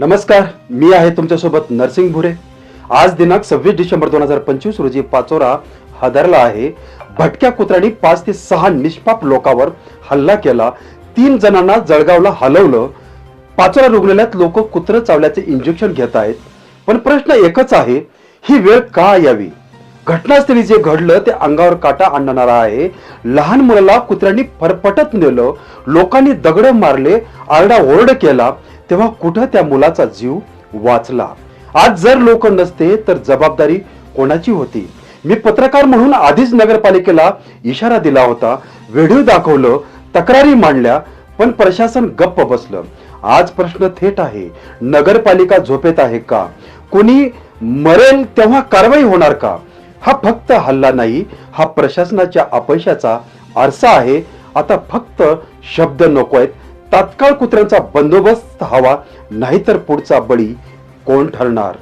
नमस्कार, मी आहे तुमच्यासोबत नरसिंग भुरे। आज दिनांक 26 डिसेंबर 2025 रोजी पाचोरा हादरला आहे। भटक्या कुत्र्यांनी 5 ते 6 निष्पाप लोकांवर हल्ला केला। 3 जणांना जळगावला हलवलं। पाचोरा रुग्णालयात लोक कुत्र चावल्याचे इंजेक्शन घेत आहेत। पण प्रश्न एकच आहे, ही वेळ का यावी? घटनास्थळी जे घडलं ते अंगावर काटा आणणारं आहे। लहान मुलाला कुत्र्यांनी फरफटत नेलं, लोकांनी दगड मारले, आरडाओरड केला, तेव्हा कुठं त्या मुलाचा जीव वाचला? आज जर लोक नसते तर जबाबदारी कोणाची होती? मी पत्रकार म्हणून आधीच नगरपालिकेला इशारा दिला होता, व्हिडिओ दाखवलं, तक्रारी मांडल्या, पण प्रशासन गप्प बसलं। आज प्रश्न थेट आहे, नगरपालिका झोपेत आहे का? कोणी मरेल तेव्हा कारवाई होणार का? हा फक्त हल्ला नाही, हा प्रशासनाच्या अपयशाचा आरसा आहे। आता फक्त शब्द नकोयत, तात्काळ कुत्र्यांचा बंदोबस्त हवा, नाहीतर पुढचा बळी कोण ठरणार?